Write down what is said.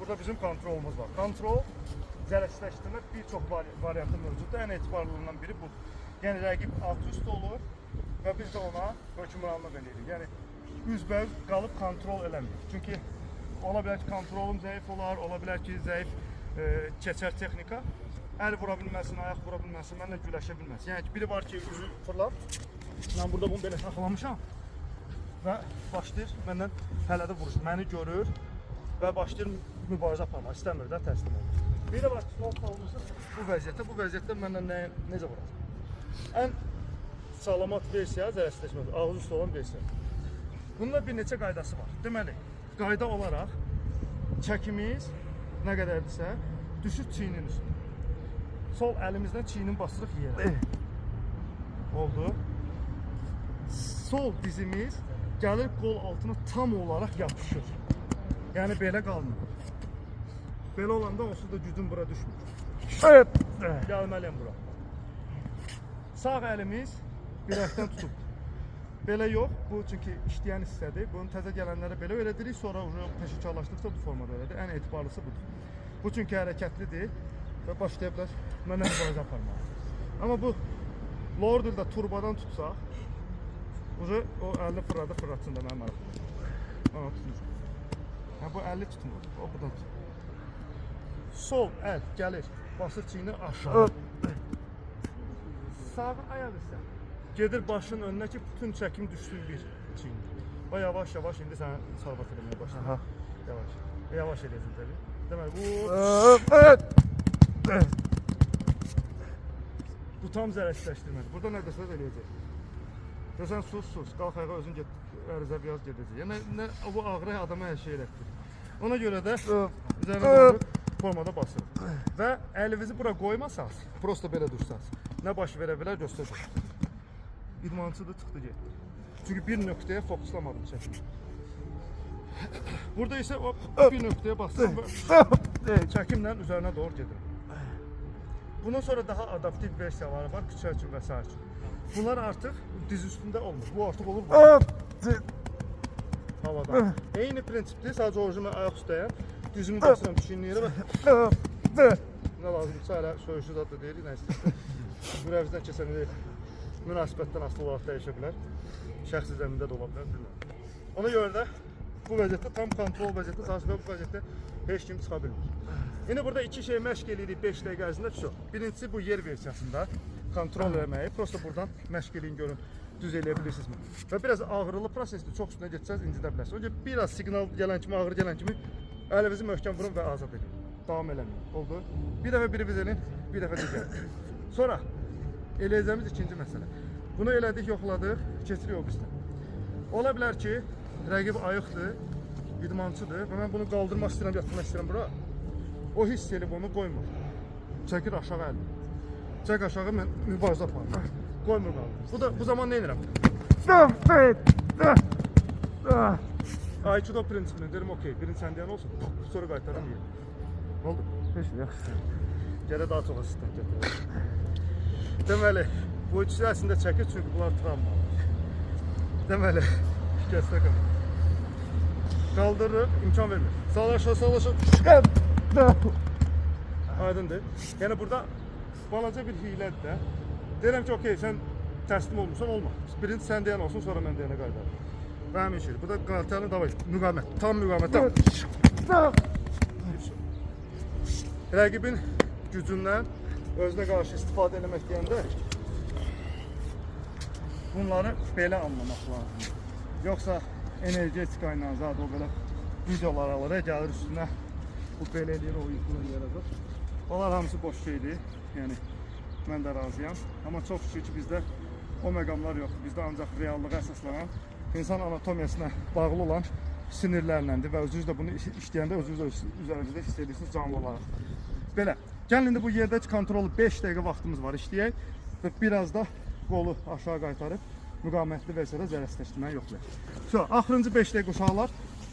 burada bizim kontrolumuz var. Kontrol zərərsizləşdirmə bir çox variantı mövcuddur. Ən etibarlılığından biri budur. Yəni rəqib alt üst olur və biz də ona hökmranlıq edirik. Yəni üzbəüz qalıb kontrol eləmir. Çünki ola bilər ki, kontrolum zəif olar, ola bilər ki, zəif keçər texnika. Əl vura bilməsin, ayaq vura bilməsin, mənlə güləşə bilməsin. Yəni ki, biri var ki, üzü fırlar. Mən burada bunu belə saxlamışam və başlayır məndən hələdə vurur. Məni görür və başlayır mübarizə aparmaq. İstəmir də təslim olur. Biri var ki, sol salmışsın bu vəziyyətdə məndən necə vuracaq? Ən salamat versiya zərərsizləşmədir, ağız üstü olan versiya. Bununla bir neçə qaydası var. Deməli, qayda olaraq çəkimiz nə qədərdirsə, düşür çiyinin üstünə. Sol əlimizdən çiyinin basırıq yerə. Oldu. Sol dizimiz gəlir qol altına tam olaraq yapışır. Yəni belə qalmır. Belə olanda onsuz da gücüm bura düşmür. Gəlməliyəm bura. Sağ əlimiz biləkdən tutub. Belə yox, bu çünki işləyən hissədir. Bunu təzə gələnlərə belə öyrədirik, sonra peşəkarlaşdıqca bu formada öyrədir. Ən etibarlısı budur. Bu çünki hərəkətlidir və başlaya bilər məndən mübarizə aparmağa. Amma bu lordildə turbadan tutsaq, o 50 fırlatsın da mənim maraqlı. Bu 50 tutmur, o buradan tutur. Sol əl gəlir, basır çiyini aşağı. Sağ ayaq isə gedir başın önünə ki, bütün çəkim düşsün bir çiyin. O yavaş-yavaş indi sənə sarbat eləməyə başlayır. Yavaş eləyəcək təbii. Deməli, bu tam zərərsizləşdirmədir. Burada nə desəz eləyəcək. Desən sus, qalx ayağa özün get, ərizə biraz gedəcək. Yəni, bu ağrı adama hər şey elətdirir. Ona görə də üzərinə doğru formada basırıq. Və əlinizi bura qoymasaq, prosta belə dursaq, nə baş verə bilər göstərəcək. İdmançıdır, çıxdı getdi. Çünki bir nöqtəyə fokuslamadım çəkim. Burada isə bir nöqtəyə basırım və çəkimlə üzərinə doğru gedirəm. Bundan sonra daha adaptiv versiyaları var, küçə üçün və s. üçün. Bunlar artıq diz üstündə olmur. Bu artıq olur havada. Eyni prinsipdir, sadəcə orijinal ayaq üstəyəm. Dizimi basıram çiyinin yerə və nə lazımdırsa hələ söyüşsüz adda deyirik, nə istəyir. Mürəvizdən keçən münasibətdən asılı olaraq dəyişə bilər. Şəxsi zəmində də ola bilər, bilmirəm. Ona görə də bu vəziyyətdə tam kontrol vəziyyətdə, sadəcə bu vəziyyətdə heç kim çıxa bilmir. İndi burada iki şey məşq edirik 5 dəqiqə ərzində. Birincisi bu yer versiyasında kontrol eləməyi. Prosta buradan məşq eləyin, görün, düz eləyə bilirsinizmi? Və biraz ağrılı prosesdir, çox üstünə getsəz incidə bilərsiniz. Önce biraz siqnal gələn kimi, ağrı gələn kimi əlinizi möhkəm vurun və azad edin. Davam eləməyin. Oldu. Bir dəfə biri biz elin, bir dəfə digər. Sonra eləyəcəyimiz ikinci məsələ. Bunu elədik, yoxladıq, keçirik o bizdən. Ola bilər ki, rəqib ayıqdır, idmançıdır və mən bunu qaldırmaq istəyirəm, yatırmaq istəyirəm bura. O hiss elib onu qoymur. Çəkir aşağı əlini. Çək aşağı, mən mübarizə aparım. Qoymur qaldır. Bu zaman nə edirəm? Aikido prinsipini derim, okey, birinci sən deyən olsun, sonra qaytarım yerim. Ne oldu? Heç yaxşı. Gələ daha çox asistent gətirir. Deməli, bu ikisi əslində çəkir, çünki bunlar travmalar. Deməli, kəsdə qalır. Qaldırır, imkan vermir. Sağlaşır. Aydındır. Yəni burada balaca bir hilədir də. Deyirəm ki, okey, sən təslim olmuşsan, olma. Birinci sən deyən olsun, sonra mən deyənə qaydarım. Və həmin şeydir. Bu da qartənin davay, müqamət, tam müqamət. Rəqibin gücündən özünə qarşı istifadə eləmək deyəndə bunları belə anlamaq lazımdır. Yoxsa energetika ilə zad o belə videolar alır, gəlir üstünə bu belə eləyir, o yüzünü yaradır. Onlar hamısı boş şeydir. Yəni, mən də razıyam. Amma çox şükür ki, bizdə o məqamlar yoxdur. Bizdə ancaq reallığa əsaslanan, insan anatomiyasına bağlı olan sinirlərləndir və özünüz də bunu işləyəndə özünüz üzərinizdə hiss edirsiniz canlı olaraq. Belə, gəlin indi bu yerdəki kontrolu 5 dəqiqə vaxtımız var, işləyək və biraz da qolu aşağı qaytarıb müqamətli versiyada zərərsizləşdirməyi yoxlayaq. Axırıncı 5 dəqiqə uşaqlar.